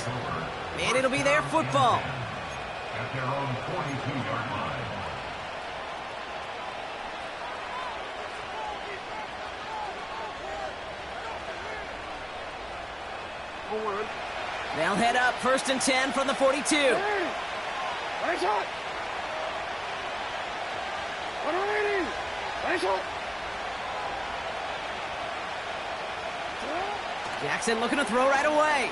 punt. And it'll be their football. At their own 42-yard line. They'll head up 1st and 10 from the 42. Jackson looking to throw right away.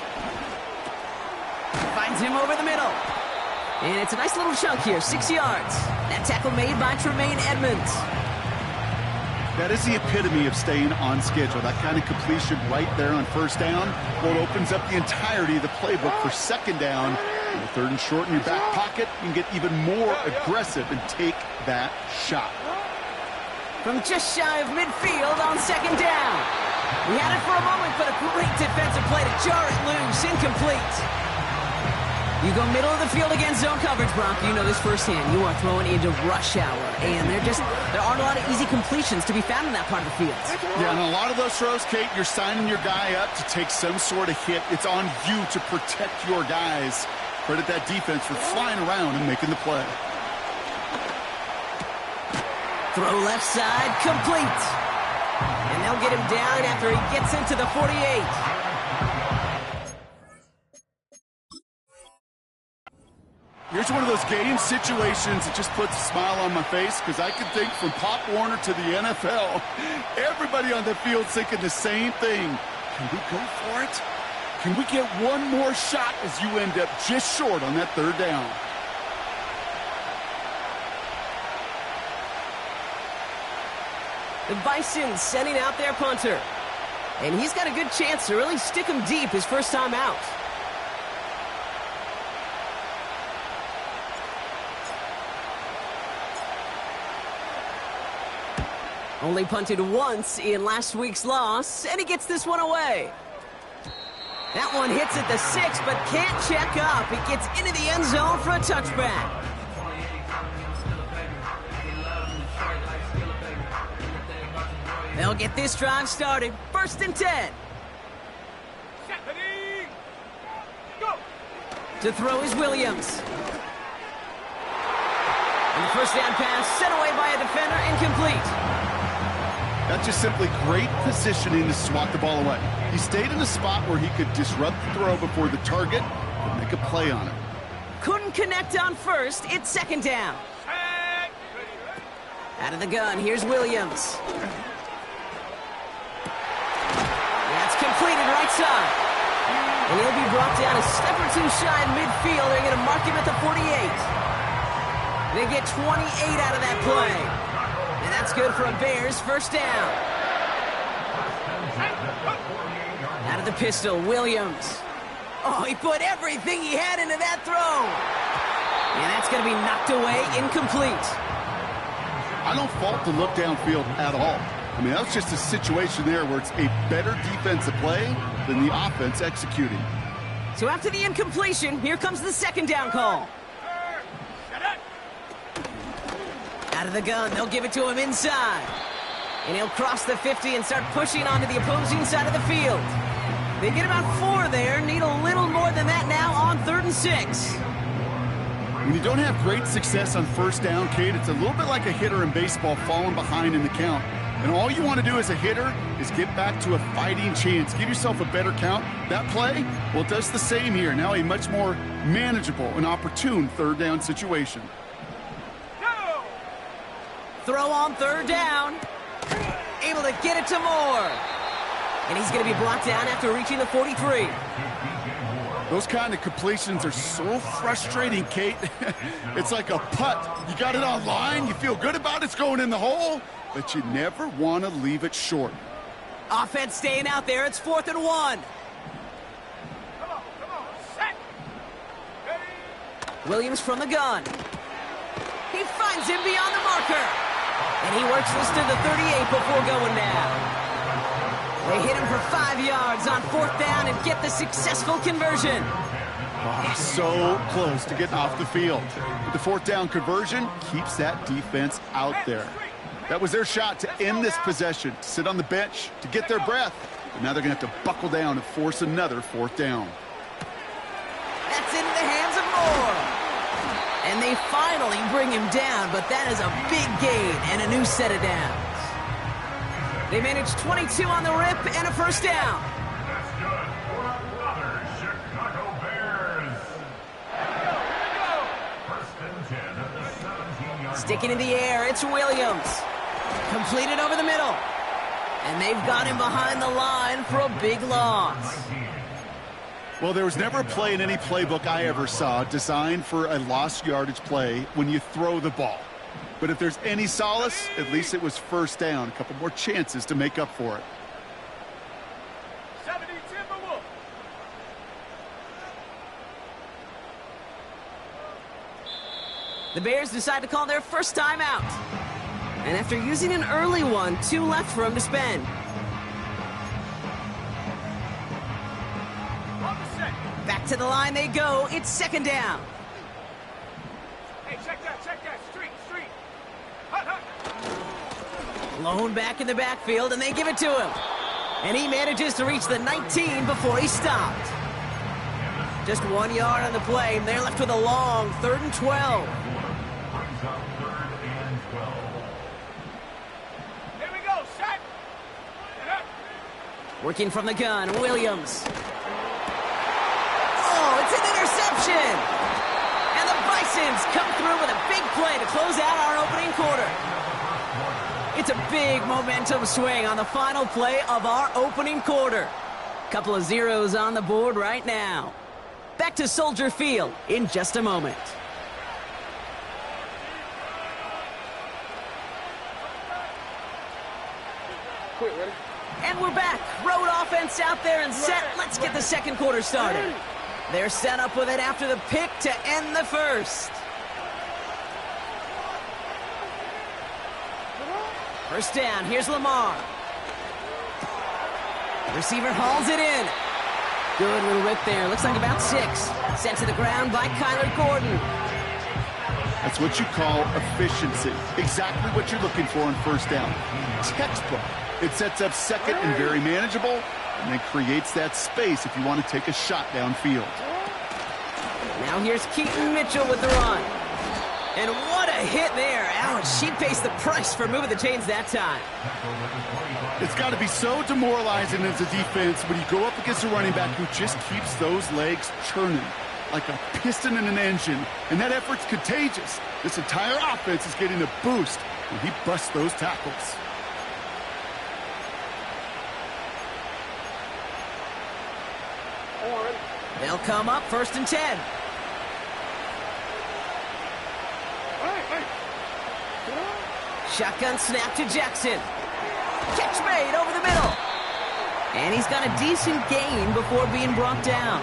Finds him over the middle. And it's a nice little chunk here, 6 yards. That tackle made by Tremaine Edmonds. That is the epitome of staying on schedule. That kind of completion right there on 1st down. Well, it opens up the entirety of the playbook for 2nd down. And with 3rd and short in your back pocket, you can get even more aggressive and take that shot. From just shy of midfield on 2nd down. He had it for a moment, but a great defensive play to jar it loose. Incomplete. You go middle of the field against zone coverage, Brock. You know this firsthand. You are throwing into rush hour, and there aren't a lot of easy completions to be found in that part of the field. Yeah, and a lot of those throws, Kate, you're signing your guy up to take some sort of hit. It's on you to protect your guys. Credit that defense for flying around and making the play. Throw left side, complete. And they'll get him down after he gets into the 48. Here's one of those game situations that just puts a smile on my face, because I can think from Pop Warner to the NFL, everybody on the field thinking the same thing. Can we go for it? Can we get one more shot as you end up just short on that 3rd down? The Bison sending out their punter. And he's got a good chance to really stick him deep his first time out. Only punted once in last week's loss, and he gets this one away. That one hits at the 6, but can't check up. It gets into the end zone for a touchback. They'll get this drive started. 1st and 10. To throw is Williams. And the 1st down pass sent away by a defender, incomplete. That's just simply great positioning to swat the ball away. He stayed in a spot where he could disrupt the throw before the target and make a play on it. Couldn't connect on 1st. It's 2nd down. Out of the gun, here's Williams. That's completed right side. And he'll be brought down a step or two shy in midfield. They're going to mark him at the 48. They get 28 out of that play. And that's good for a Bears 1st down. Out of the pistol, Williams. Oh, he put everything he had into that throw. And that's going to be knocked away, incomplete. I don't fault the look downfield at all. I mean, that was just a situation there where it's a better defensive play than the offense executing. So after the incompletion, here comes the 2nd down call. Out of the gun, they'll give it to him inside. And he'll cross the 50 and start pushing onto the opposing side of the field. They get about 4 there, need a little more than that now on 3rd and 6. When you don't have great success on 1st down, Kate, it's a little bit like a hitter in baseball falling behind in the count. And all you want to do as a hitter is get back to a fighting chance. Give yourself a better count. That play, well, it does the same here. Now a much more manageable and opportune 3rd down situation. Throw on 3rd down. Able to get it to Moore. And he's going to be brought down after reaching the 43. Those kind of completions are so frustrating, Kate. It's like a putt. You got it on line. You feel good about it's going in the hole, but you never want to leave it short. Offense staying out there. It's 4th and 1. Set. Williams from the gun. He finds him beyond the marker. And he works this to the 38 before going down. They hit him for 5 yards on 4th down and get the successful conversion. Oh, so close to getting off the field. But the 4th down conversion keeps that defense out there. That was their shot to end this possession, to sit on the bench, to get their breath. But now they're going to have to buckle down and force another 4th down. finally bring him down, but that is a big gain and a new set of downs. They managed 22 on the rip and a first down. That's good for another Chicago Bears. First and 10 at the 17-yard line. Sticking in the air, it's Williams. Completed over the middle. And they've got him behind the line for a big loss. Well, there was never a play in any playbook I ever saw designed for a lost yardage play when you throw the ball. But if there's any solace, at least it was first down. A couple more chances to make up for it. The Bears decide to call their first timeout. And after using an early one, 2 left for him to spend. Back to the line they go. It's second down. Hey, check that, street. Lone back in the backfield, and they give it to him. And he manages to reach the 19 before he stopped. Just 1 yard on the play, and they're left with a long 3rd and 12. Brings up 3rd and 12. Here we go, set. Working from the gun, Williams. Oh, it's an interception! And the Bisons come through with a big play to close out our opening quarter. It's a big momentum swing on the final play of our opening quarter. Couple of zeros on the board right now. Back to Soldier Field in just a moment. And we're back. Road offense out there and set. Let's get the second quarter started. They're set up with it after the pick to end the first. First down, here's Lamar. Receiver hauls it in. Good little rip there. Looks like about 6. Sent to the ground by Kyler Gordon. That's what you call efficiency. Exactly what you're looking for in first down. Textbook. It sets up second and very manageable, and then creates that space if you want to take a shot downfield. Now here's Keaton Mitchell with the run. And what a hit there. Ouch, she pays the price for moving the chains that time. It's got to be so demoralizing as a defense when you go up against a running back who just keeps those legs churning like a piston in an engine, and that effort's contagious. This entire offense is getting a boost when he busts those tackles. They'll come up 1st and 10. Shotgun snap to Jackson. Catch made over the middle. And he's got a decent gain before being brought down.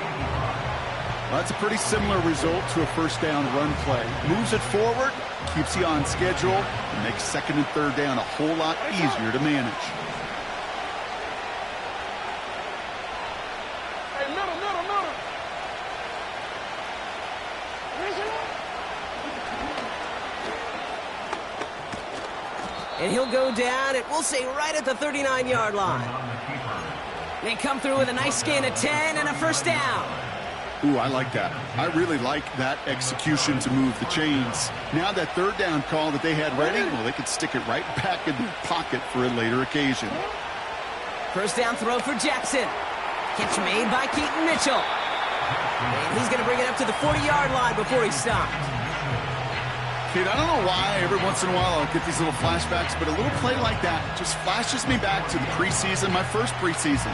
Well, that's a pretty similar result to a first down run play. Moves it forward, keeps you on schedule, and makes 2nd and 3rd down a whole lot easier to manage. Hey, middle. And he'll go down, it will say right at the 39-yard line. They come through with a nice gain of 10 and a first down. Ooh, I like that. I really like that execution to move the chains. Now that 3rd down call that they had ready, well, they could stick it right back in their pocket for a later occasion. First down throw for Jackson. Catch made by Keaton Mitchell. And he's going to bring it up to the 40-yard line before he stopped. Kid, I don't know why every once in a while I'll get these little flashbacks, but a little play like that just flashes me back to the preseason, my first preseason.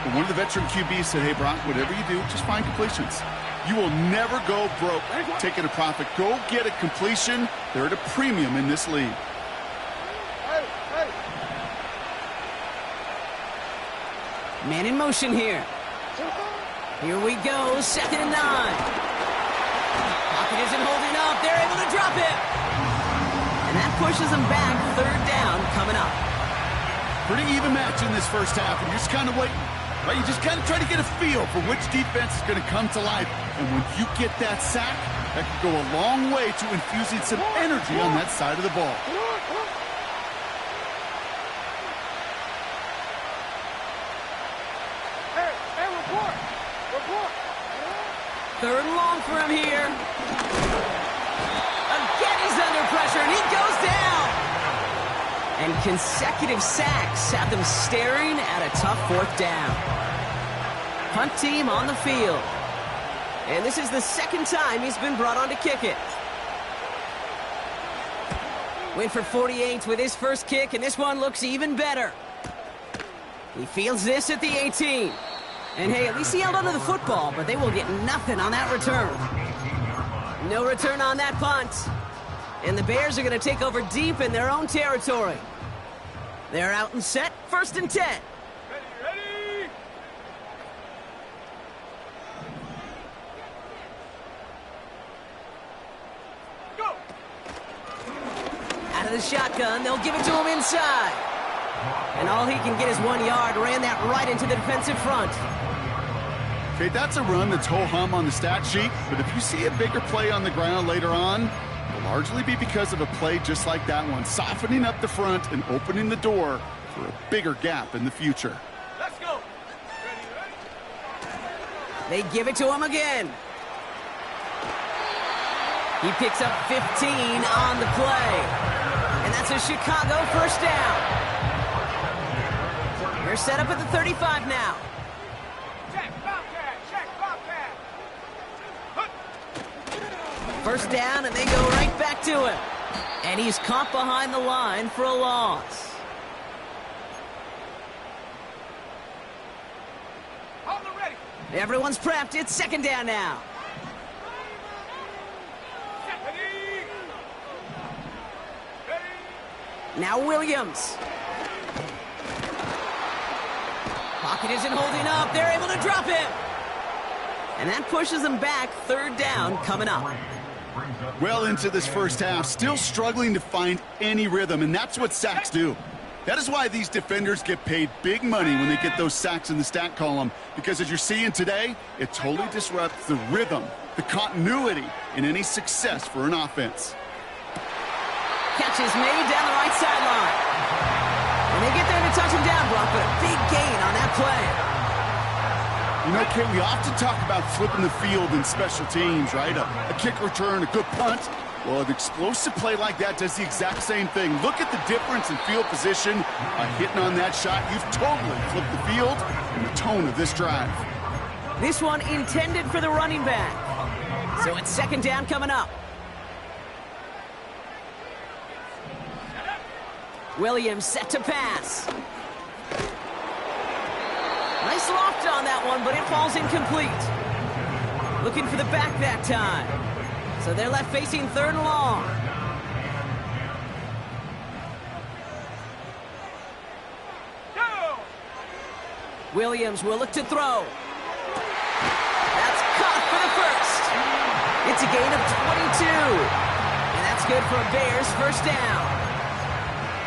But one of the veteran QBs said, hey, Brock, whatever you do, just find completions. You will never go broke taking a profit. Go get a completion. They're at a premium in this league. Man in motion here. Here we go, 2nd and 9. Pocket isn't holding up. They're able to drop it. And that pushes them back. 3rd down coming up. Pretty even match in this first half, and you're just kind of waiting. Right? You just kind of try to get a feel for which defense is going to come to life. And when you get that sack, that can go a long way to infusing some energy on that side of the ball. Hey, report. 3rd and long for him here. A And consecutive sacks have them staring at a tough fourth down. Punt team on the field. And this is the second time he's been brought on to kick it. Went for 48 with his first kick, and this one looks even better. He fields this at the 18. And hey, at least he held onto the football, but they will get nothing on that return. No return on that punt. And the Bears are going to take over deep in their own territory. They're out and set, 1st and 10. Ready! Go! Out of the shotgun, they'll give it to him inside. And all he can get is 1 yard, ran that right into the defensive front. Okay, that's a run that's ho-hum on the stat sheet, but if you see a bigger play on the ground later on, it'll largely be because of a play just like that one, softening up the front and opening the door for a bigger gap in the future. Let's go! They give it to him again. He picks up 15 on the play. And that's a Chicago 1st down. They're set up at the 35 now. Check, Bobcat! Check, Bobcat! Hup. 1st down, and they go right back to him. And he's caught behind the line for a loss. Hold it ready! Everyone's prepped. It's 2nd down now. Ready! Ready! Now Williams. Pocket isn't holding up. They're able to drop him. And that pushes them back. 3rd down coming up. Well into this first half, still struggling to find any rhythm, and that's what sacks do. That is why these defenders get paid big money when they get those sacks in the stat column, because as you're seeing today, it totally disrupts the rhythm, the continuity in any success for an offense. Catch is made down the right sideline. And they get there to touch him down, Brock, but a big gain on that play. You know, Kate, we often talk about flipping the field in special teams, right? A kick return, a good punt. Well, an explosive play like that does the exact same thing. Look at the difference in field position. By hitting on that shot, you've totally flipped the field and the tone of this drive. This one intended for the running back. So it's 2nd down coming up. Williams set to pass. Nice loft on that one, but it falls incomplete. Looking for the back that time. So they're left facing 3rd and long. Go! Williams will look to throw. That's caught for the 1st. It's a gain of 22. And that's good for a Bears 1st down.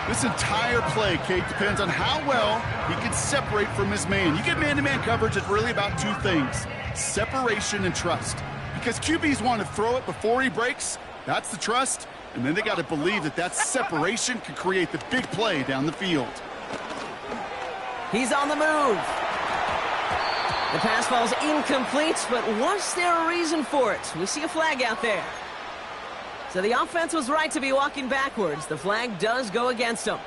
This entire play, Kate, depends on how well he can separate from his man. You get man-to-man coverage, it's really about 2 things: separation and trust. Because QBs want to throw it before he breaks, that's the trust, and then they got to believe that that separation can create the big play down the field. He's on the move. The pass falls incomplete, but was there a reason for it? We see a flag out there. So the offense was right to be walking backwards. The flag does go against them.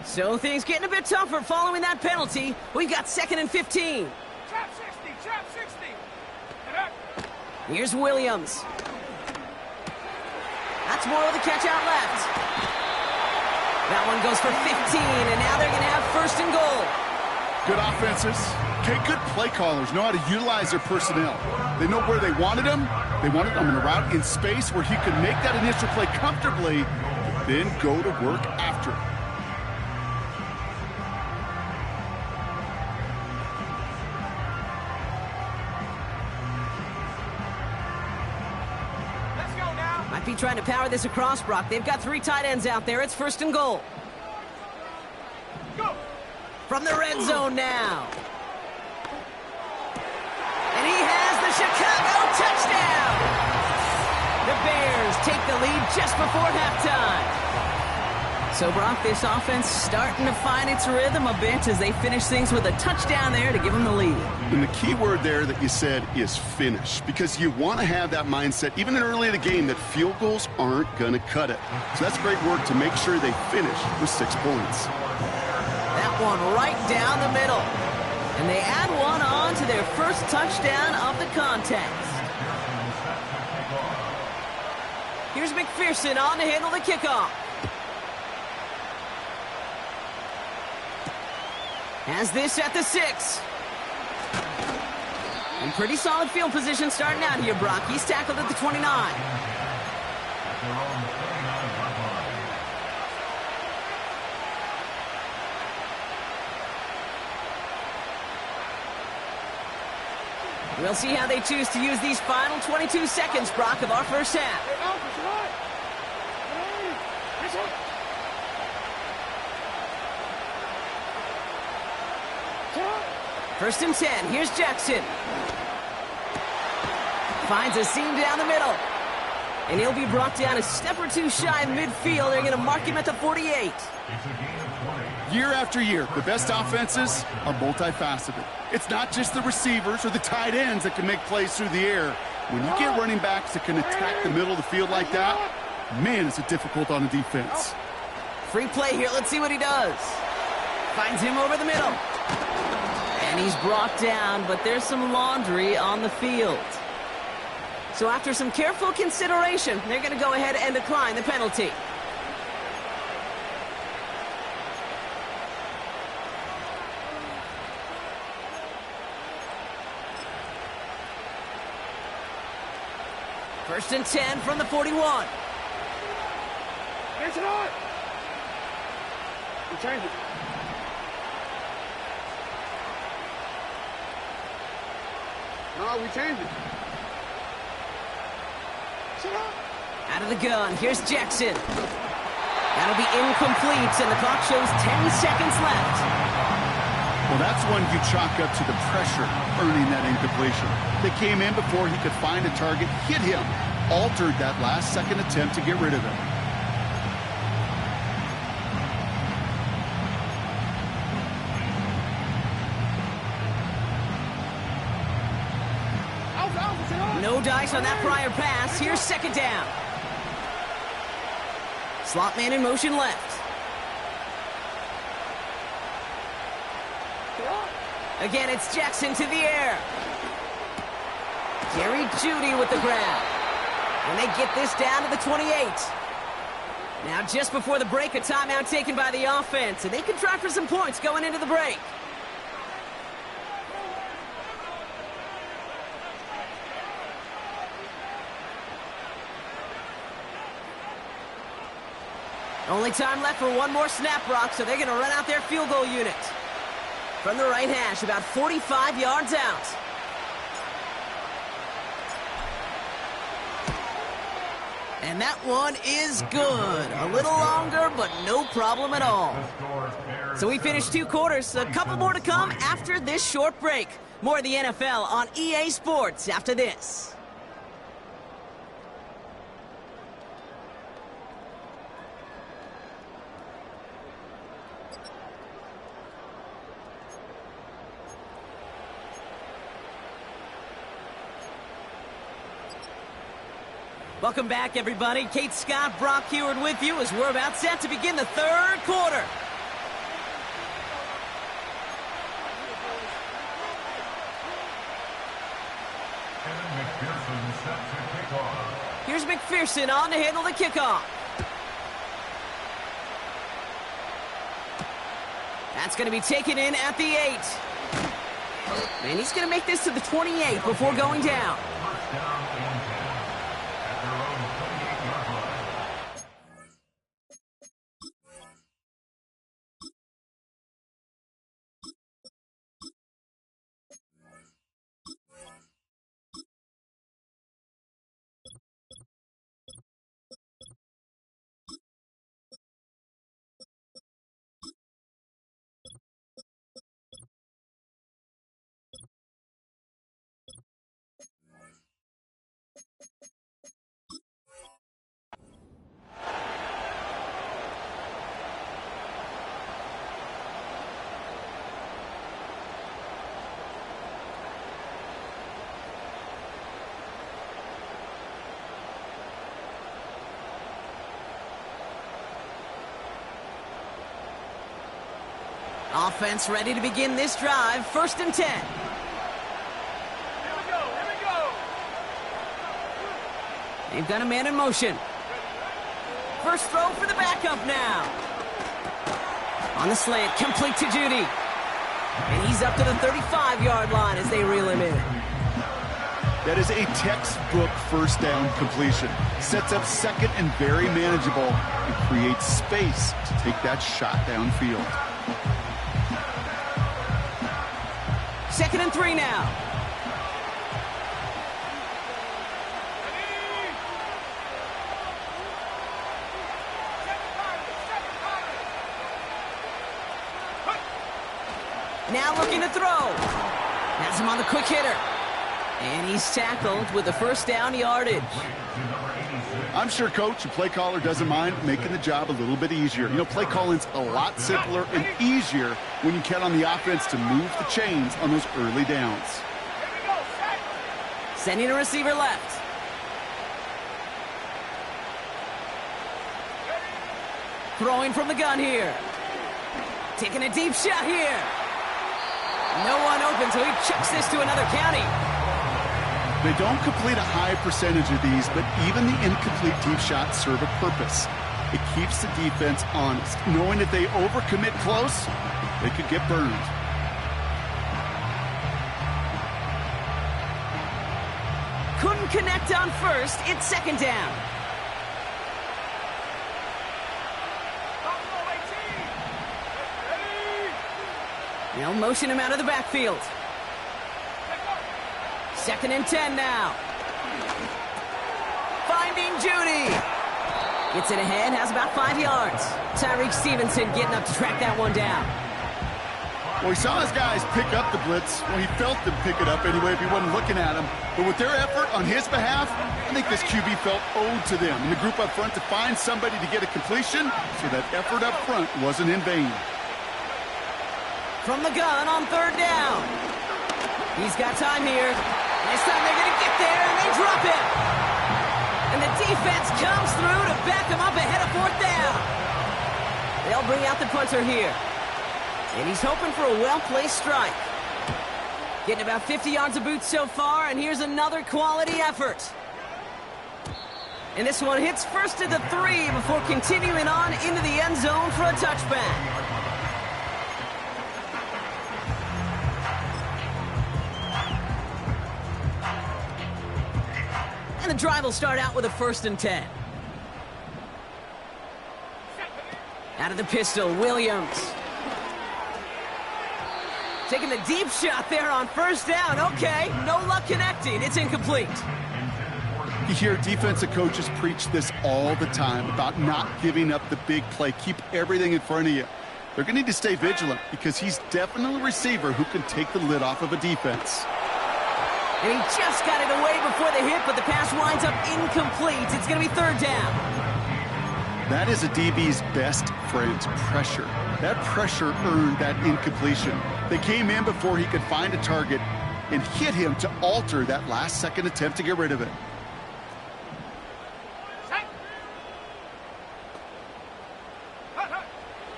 So things getting a bit tougher following that penalty. We've got 2nd and 15. Trap 60! Trap 60! Get up! Here's Williams. That's more of the catch out left. That one goes for 15, and now they're going to have 1st and goal. Good offenses. Okay, good play callers know how to utilize their personnel. They know where they wanted him. They wanted him in a route in space where he could make that initial play comfortably, but then go to work after it. Let's go now! Might be trying to power this across, Brock. They've got 3 tight ends out there. It's 1st and goal. Go! From the red zone now. And he has the Chicago touchdown. The Bears take the lead just before halftime. So, Brock, this offense starting to find its rhythm a bit as they finish things with a touchdown there to give them the lead. And the key word there that you said is finish, because you want to have that mindset, even early in the game, that field goals aren't going to cut it. So that's great work to make sure they finish with 6 points. That one right down the middle. And they add one on to their first touchdown of the contest. Here's McPherson on to handle the kickoff. Has this at the 6. And pretty solid field position starting out here, Brock. He's tackled at the 29. We'll see how they choose to use these final 22 seconds, Brock, of our first half. First and 10. Here's Jackson. Finds a seam down the middle. And he'll be brought down a step or two shy of midfield. They're going to mark him at the 48. Year after year, the best offenses are multifaceted. It's not just the receivers or the tight ends that can make plays through the air. When you get running backs that can attack the middle of the field like that, man, is it difficult on a defense. Free play here. Let's see what he does. Finds him over the middle. And he's brought down, but there's some laundry on the field. So after some careful consideration, they're going to go ahead and decline the penalty. First and 10 from the 41. It's on. We change it. No, we change it. Out of the gun, here's Jackson. That'll be incomplete, and the clock shows 10 seconds left. Well, that's one you chalk up to the pressure earning that incompletion. They came in before he could find a target, hit him, altered that last second attempt to get rid of him. No dice on that prior pass. Here's second down. Slot man in motion left. Again, it's Jackson to the air. Jerry Jeudy with the grab. And they get this down to the 28. Now, just before the break, a timeout taken by the offense. And they can try for some points going into the break. Only time left for one more snap, Brock, so they're going to run out their field goal unit. From the right hash, about 45 yards out. And that one is good. A little longer, but no problem at all. So we finished 2 quarters. A couple more to come after this short break. More of the NFL on EA Sports after this. Welcome back, everybody. Kate Scott, Brock Heward with you as we're about set to begin the third quarter. Here's McPherson on to handle the kickoff. That's going to be taken in at the 8. And he's going to make this to the 28 before going down. Offense ready to begin this drive. 1st and 10. Here we go. They've got a man in motion. First throw for the backup now. On the slant, complete to Judy. And he's up to the 35-yard line as they reel him in. That is a textbook first down completion. Sets up second and very manageable and creates space to take that shot downfield. 2nd and 3 now. Now looking to throw. Has him on the quick hitter. And he's tackled with the first down yardage. I'm sure coach and play caller doesn't mind making the job a little bit easier. You know, play calling's a lot simpler and easier when you count on the offense to move the chains on those early downs. Sending a receiver left. Throwing from the gun here. Taking a deep shot here. No one open, so he chucks this to another county. They don't complete a high percentage of these, but even the incomplete deep shots serve a purpose. It keeps the defense honest, knowing if they overcommit close, they could get burned. Couldn't connect on first. It's 2nd down. They'll motion him out of the backfield. 2nd and 10 now. Finding Judy. Gets it ahead, has about 5 yards. Tyreek Stevenson getting up to track that one down. Well, he saw his guys pick up the blitz. Well, he felt them pick it up anyway if he wasn't looking at him. But with their effort on his behalf, I think this QB felt owed to them and the group up front to find somebody to get a completion, so that effort up front wasn't in vain. From the gun on 3rd down. He's got time here. This time they're going to get there, and they drop him. And the defense comes through to back him up ahead of 4th down. They'll bring out the punter here. And he's hoping for a well-placed strike. Getting about 50 yards of boots so far, and here's another quality effort. And this one hits first at the 3 before continuing on into the end zone for a touchback. And the drive will start out with a 1st and 10. Out of the pistol, Williams. Taking the deep shot there on 1st down. Okay, no luck connecting. It's incomplete. You hear defensive coaches preach this all the time about not giving up the big play. Keep everything in front of you. They're going to need to stay vigilant because he's definitely a receiver who can take the lid off of a defense. And he just got it away before the hit, but the pass winds up incomplete. It's going to be 3rd down. That is a DB's best friend, pressure. That pressure earned that incompletion. They came in before he could find a target and hit him to alter that last-second attempt to get rid of it.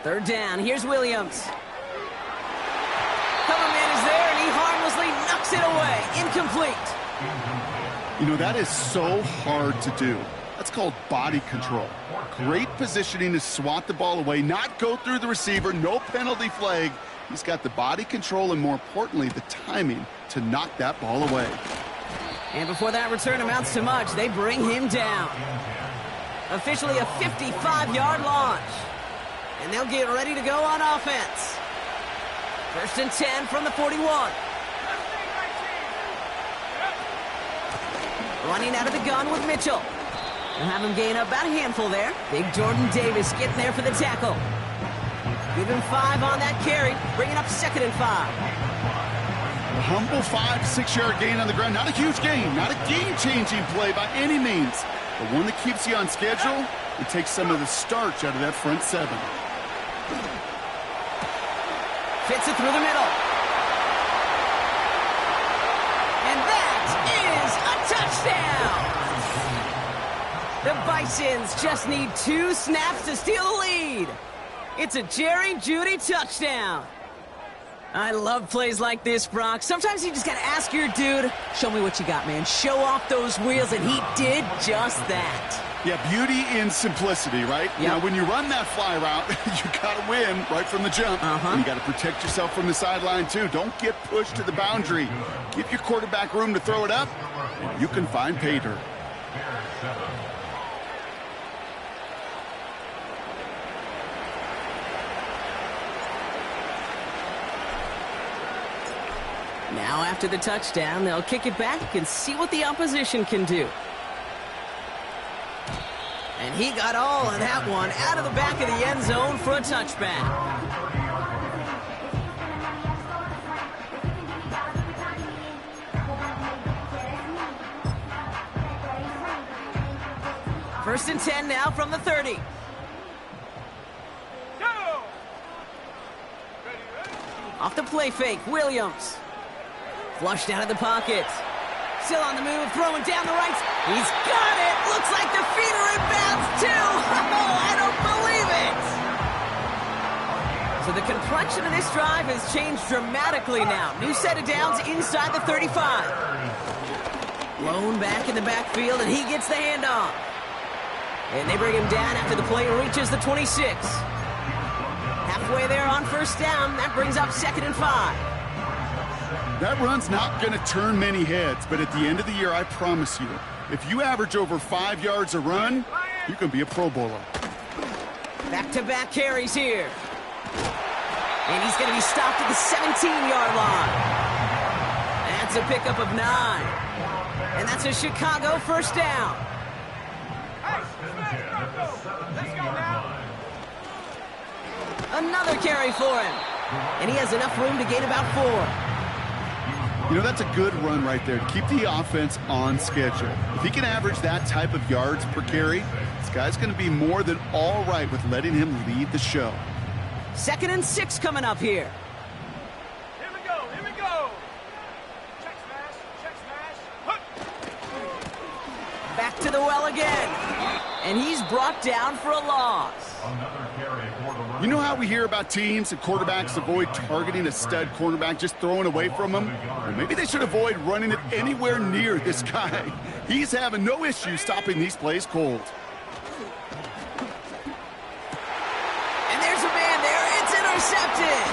Third down. Here's Williams. Cover man is there, and he harmlessly knocks it away. Incomplete. You know, that is so hard to do. That's called body control. Great positioning to swat the ball away, not go through the receiver, no penalty flag. He's got the body control and, more importantly, the timing to knock that ball away. And before that return amounts to much, they bring him down. Officially a 55-yard launch. And they'll get ready to go on offense. 1st and 10 from the 41. Running out of the gun with Mitchell. They'll have him gain about a handful there. Big Jordan Davis getting there for the tackle. Give him 5 on that carry, bringing up 2nd and 5. A humble 5-6-yard gain on the ground. Not a huge gain, not a game-changing play by any means, but one that keeps you on schedule and takes some of the starch out of that front 7. Fits it through the middle. And that is a touchdown! The Bisons just need 2 snaps to steal the lead. It's a Jerry Jeudy touchdown. I love plays like this, Brock. Sometimes you just got to ask your dude, show me what you got, man. Show off those wheels, and he did just that. Yeah, beauty in simplicity, right? Yep. Now, when you run that fly route, you got to win right from the jump. You got to protect yourself from the sideline, too. Don't get pushed to the boundary. Give your quarterback room to throw it up, and you can find pay dirt. Now, after the touchdown, they'll kick it back and see what the opposition can do. And he got all of that one out of the back of the end zone for a touchback. First and 10 now from the 30. Off the play fake, Williams. Flushed out of the pocket. Still on the move, throwing down the right. He's got it! Looks like the feet are in bounds, too! Oh, I don't believe it! So the complexion of this drive has changed dramatically now. New set of downs inside the 35. Blown back in the backfield, and he gets the handoff. And they bring him down after the play reaches the 26. Halfway there on first down, that brings up 2nd and 5. That run's not going to turn many heads, but at the end of the year, I promise you, if you average over 5 yards a run, you can be a Pro Bowler. Back-to-back carries here. And he's going to be stopped at the 17-yard line. That's a pickup of 9. And that's a Chicago first down. Another carry for him. And he has enough room to gain about 4. You know, that's a good run right there to keep the offense on schedule. If he can average that type of yards per carry, this guy's going to be more than all right with letting him lead the show. 2nd and 6 coming up here. Here we go, here we go. Check smash, Back to the well again. And he's brought down for a loss. You know how we hear about teams and quarterbacks avoid targeting a stud cornerback, just throwing away from him? Well, maybe they should avoid running it anywhere near this guy. He's having no issue stopping these plays cold. And there's a man there. It's intercepted.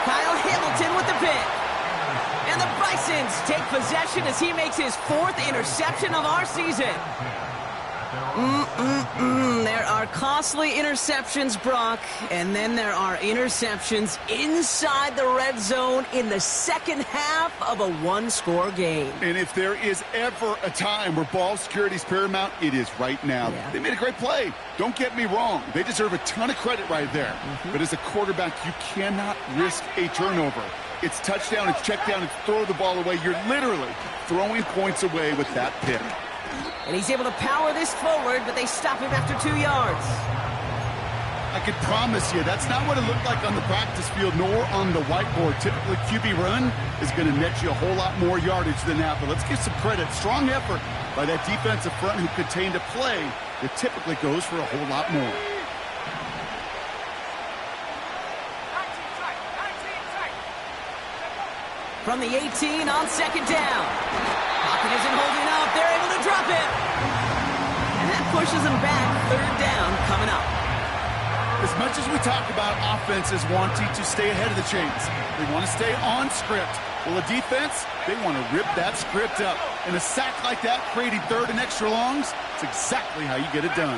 Kyle Hamilton with the pick. And the Bisons take possession as he makes his 4th interception of our season. There are costly interceptions, Brock, and then there are interceptions inside the red zone in the second half of a one-score game. And if there is ever a time where ball security is paramount, it is right now. Yeah. They made a great play. Don't get me wrong. They deserve a ton of credit right there. But as a quarterback, you cannot risk a turnover. It's touchdown, it's check down, it's throw the ball away. You're literally throwing points away with that pick. And he's able to power this forward, but they stop him after 2 yards. I can promise you, that's not what it looked like on the practice field nor on the whiteboard. Typically, QB run is going to net you a whole lot more yardage than that. But let's give some credit. Strong effort by that defensive front who contained a play that typically goes for a whole lot more. From the 18 on 2nd down. Pocket isn't holding up. They're able to drop it. And that pushes them back. 3rd down coming up. As much as we talk about offenses wanting to stay ahead of the chains, they want to stay on script. Well, a defense, they want to rip that script up. And a sack like that, creating 3rd and extra longs, it's exactly how you get it done.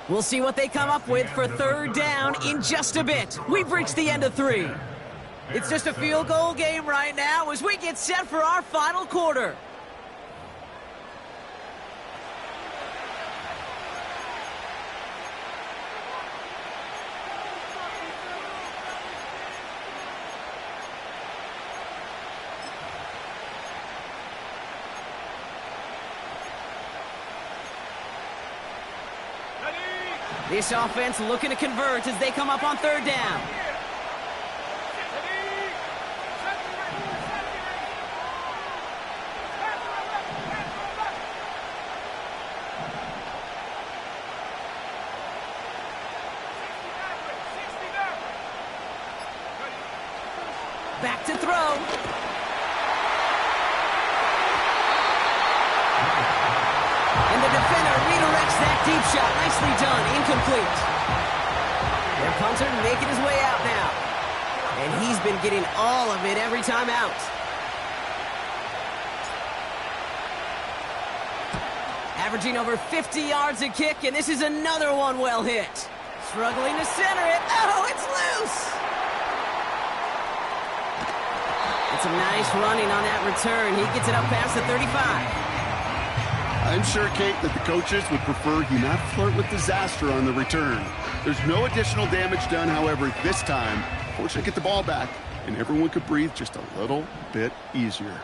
We'll see what they come up with for 3rd down in just a bit. We've reached the end of 3. It's just a field goal game right now as we get set for our final quarter. This offense looking to convert as they come up on 3rd down. Back to throw. And the defender redirects that deep shot. Nicely done. Incomplete. Their punter making his way out now. And he's been getting all of it every time out. Averaging over 50 yards a kick, and this is another one well hit. Struggling to center it. Oh, it's loose! It's a nice running on that return. He gets it up past the 35. I'm sure, Kate, that the coaches would prefer he not flirt with disaster on the return. There's no additional damage done, however, this time. Fortunately, get the ball back, and everyone could breathe just a little bit easier.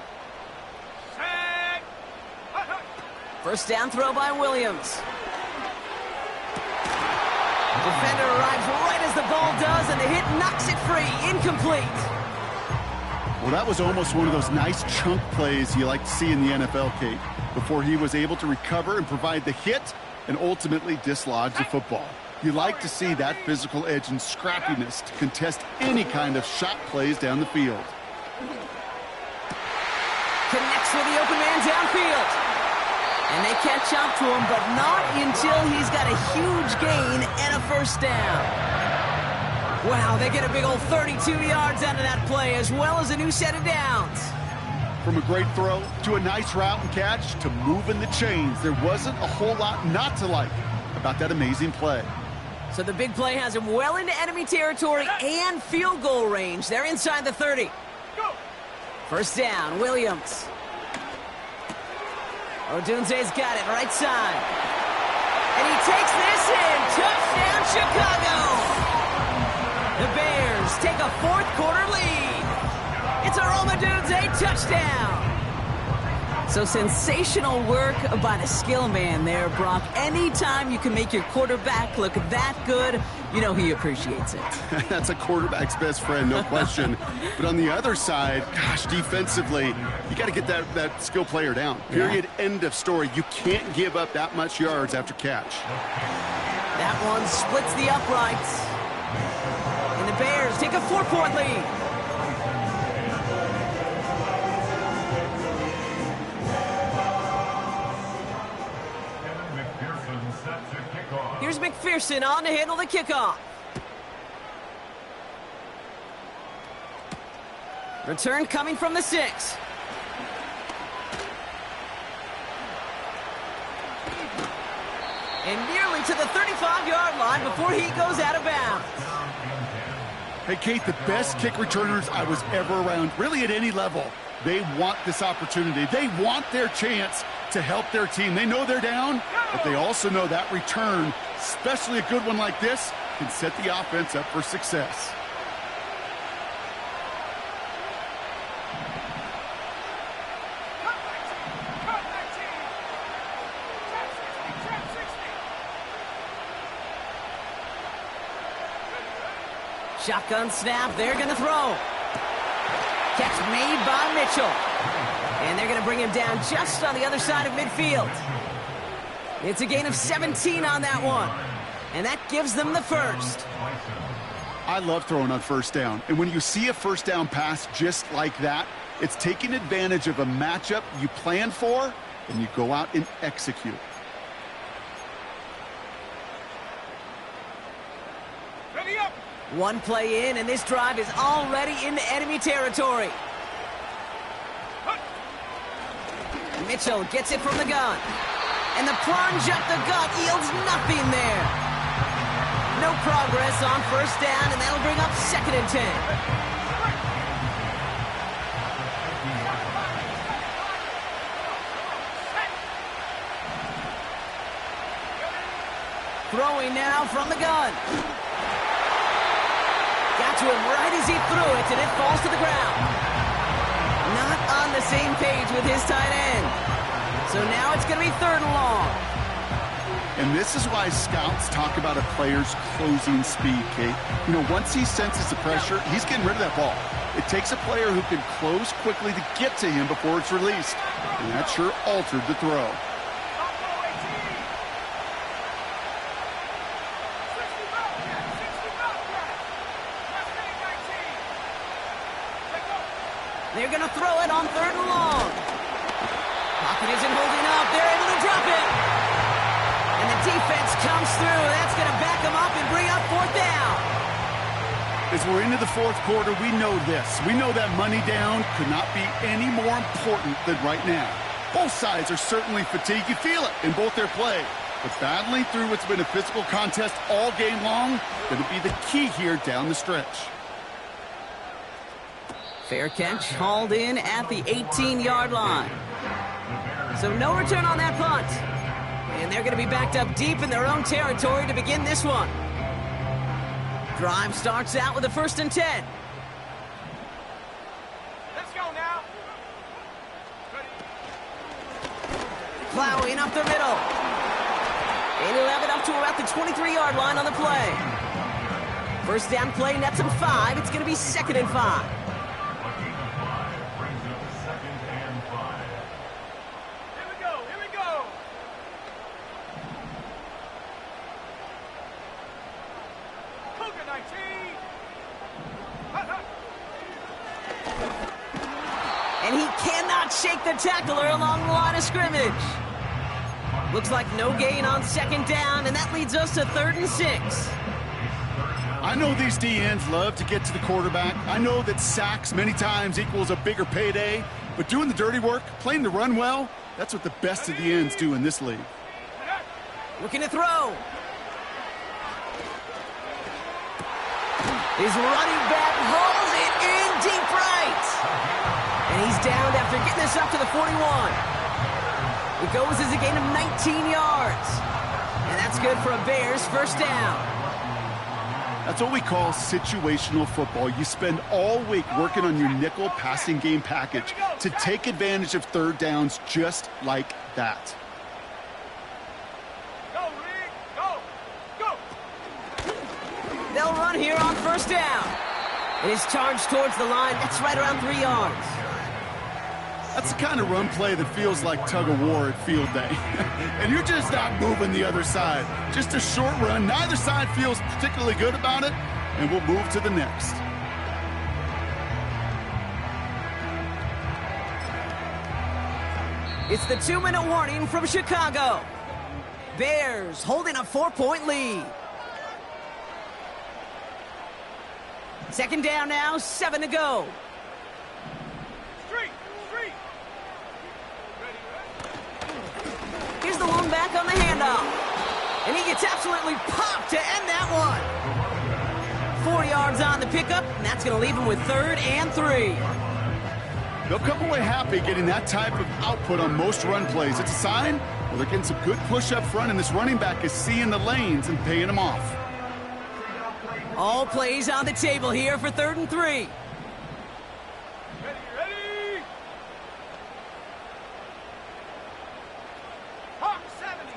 First down throw by Williams. Defender arrives right as the ball does, and the hit knocks it free. Incomplete. Well, that was almost one of those nice chunk plays you like to see in the NFL, Kate, before he was able to recover and provide the hit and ultimately dislodge the football. You like to see that physical edge and scrappiness to contest any kind of shot plays down the field. Connects with the open man downfield. And they catch up to him, but not until he's got a huge gain and a first down. Wow, they get a big old 32 yards out of that play, as well as a new set of downs. From a great throw to a nice route and catch to moving the chains, there wasn't a whole lot not to like about that amazing play. So the big play has him well into enemy territory and field goal range. They're inside the 30. First down, Williams. Odunze's got it, right side. And he takes this in. Touchdown, Chicago! The Bears take a fourth-quarter lead. It's a Odunze touchdown. So sensational work by the skill man there, Brock. Anytime you can make your quarterback look that good, you know he appreciates it. That's a quarterback's best friend, no question. But on the other side, gosh, defensively, you got to get that skill player down. Period, end of story. You can't give up that much yards after catch. That one splits the uprights. And the Bears take a 4-point lead. Here's McPherson on to handle the kickoff. Return coming from the 6. And nearly to the 35-yard line before he goes out of bounds. Hey, Kate, the best kick returners I was ever around, really at any level, they want this opportunity. They want their chance to help their team. They know they're down, but they also know that return, especially a good one like this, can set the offense up for success. Shotgun snap, they're going to throw. Catch made by Mitchell. And they're going to bring him down just on the other side of midfield. It's a gain of 17 on that one. And that gives them the first. I love throwing on first down. And when you see a first down pass just like that, it's taking advantage of a matchup you plan for, and you go out and execute. Ready up! One play in, and this drive is already into enemy territory. Mitchell gets it from the gun. And the plunge up the gut yields nothing there. No progress on first down, and that'll bring up 2nd and 10. Throwing now from the gun. Got to him right as he threw it, and it falls to the ground. Not on the same page with his tight end. So now it's going to be 3rd and long. And this is why scouts talk about a player's closing speed, Kate. You know, once he senses the pressure, he's getting rid of that ball. It takes a player who can close quickly to get to him before it's released. And that sure altered the throw. They're going to throw it on 3rd and long. Pocket isn't holding up. They're able to drop it. And the defense comes through. That's going to back them up and bring up 4th down. As we're into the 4th quarter, we know this. We know that money down could not be any more important than right now. Both sides are certainly fatigued. You feel it in both their play. But battling through what's been a physical contest all game long, going to be the key here down the stretch. Fair catch, hauled in at the 18-yard line. So no return on that punt. And they're going to be backed up deep in their own territory to begin this one. Drive starts out with a 1st and 10. Let's go now. Plowing up the middle. And he'll have it up to about the 23-yard line on the play. 1st down play nets him 5. It's going to be 2nd and 5. And he cannot shake the tackler along the line of scrimmage. Looks like no gain on 2nd down, and that leads us to 3rd and 6. I know these DNs love to get to the quarterback. I know that sacks many times equals a bigger payday, but doing the dirty work, playing the run well, that's what the best of the ends do in this league. Looking to throw. His running back hauls it in deep right. And he's downed after getting this up to the 41. It goes as a gain of 19 yards. And that's good for a Bears 1st down. That's what we call situational football. You spend all week working on your nickel passing game package to take advantage of 3rd downs just like that. Go, Rick. Go. Go. They'll run here on 1st down. It is charged towards the line. That's right around 3 yards. That's the kind of run play that feels like tug-of-war at field day. And you're just not moving the other side. Just a short run. Neither side feels particularly good about it, and we'll move to the next. It's the 2-minute warning from Chicago. Bears holding a 4-point lead. 2nd down now, 7 to go. Street. Here's the lone back on the handoff. And he gets absolutely popped to end that one. 4 yards on the pickup, and that's going to leave him with 3rd and 3. They'll come away happy getting that type of output on most run plays. It's a sign, well, they're getting some good push up front, and this running back is seeing the lanes and paying them off. All plays on the table here for 3rd and 3. Ready. Hawk 70.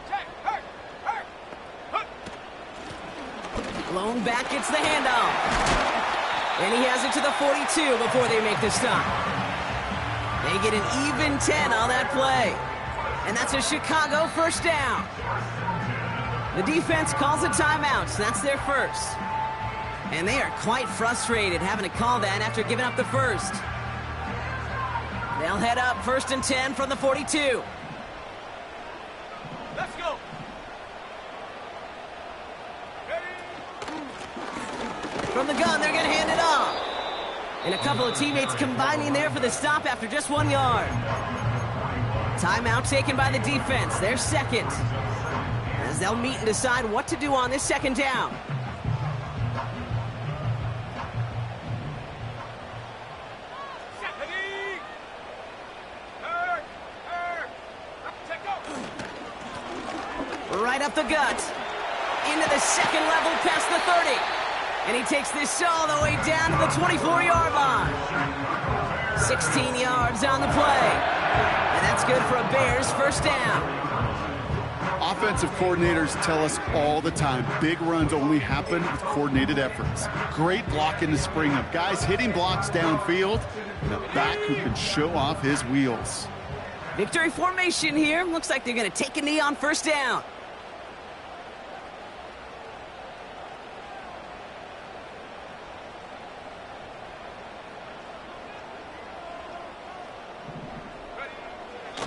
Check. Hurt. Lone back gets the handoff. And he has it to the 42 before they make the stop. They get an even 10 on that play. And that's a Chicago 1st down. The defense calls a timeout, so that's their 1st. And they are quite frustrated having to call that after giving up the 1st. They'll head up 1st and 10 from the 42. Let's go. From the gun, they're going to hand it off. And a couple of teammates combining there for the stop after just 1 yard. Timeout taken by the defense. They're 2nd. As they'll meet and decide what to do on this 2nd down. Right up the gut. Into the 2nd level past the 30. And he takes this all the way down to the 24-yard line. 16 yards on the play. And that's good for a Bears 1st down. Offensive coordinators tell us all the time, big runs only happen with coordinated efforts. Great blocking to spring up. Guys hitting blocks downfield, and a back who can show off his wheels. Victory formation here. Looks like they're going to take a knee on 1st down.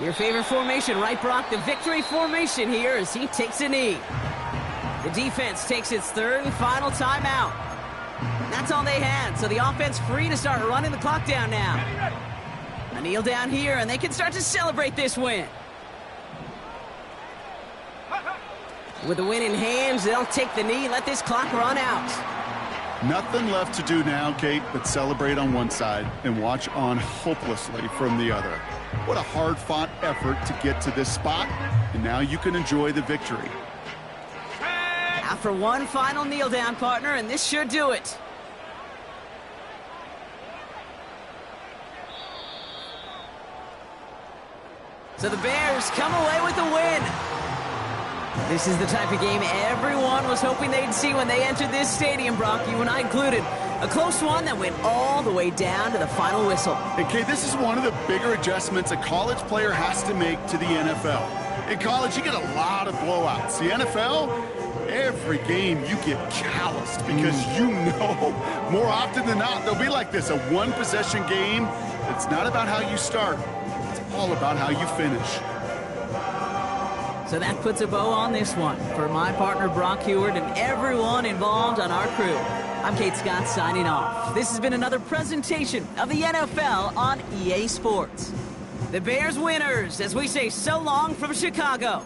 Your favorite formation, right, Brock? The victory formation here as he takes a knee. The defense takes its third and final timeout. That's all they had, so the offense free to start running the clock down now. A kneel down here, and they can start to celebrate this win. With the win in hand, they'll take the knee and let this clock run out. Nothing left to do now, Kate, but celebrate on one side and watch on hopelessly from the other. What a hard-fought effort to get to this spot, and now you can enjoy the victory. After one final kneel down, partner, and this should do it. So the Bears come away with the win. This is the type of game everyone was hoping they'd see when they entered this stadium, Brock, you and I included. A close one that went all the way down to the final whistle. And Kate, this is one of the bigger adjustments a college player has to make to the NFL. In college, you get a lot of blowouts. The NFL, every game you get calloused because you know more often than not they'll be like this, a one-possession game. It's not about how you start. It's all about how you finish. So that puts a bow on this one. For my partner, Brock Heward, and everyone involved on our crew, I'm Kate Scott signing off. This has been another presentation of the NFL on EA Sports. The Bears winners, as we say so long from Chicago.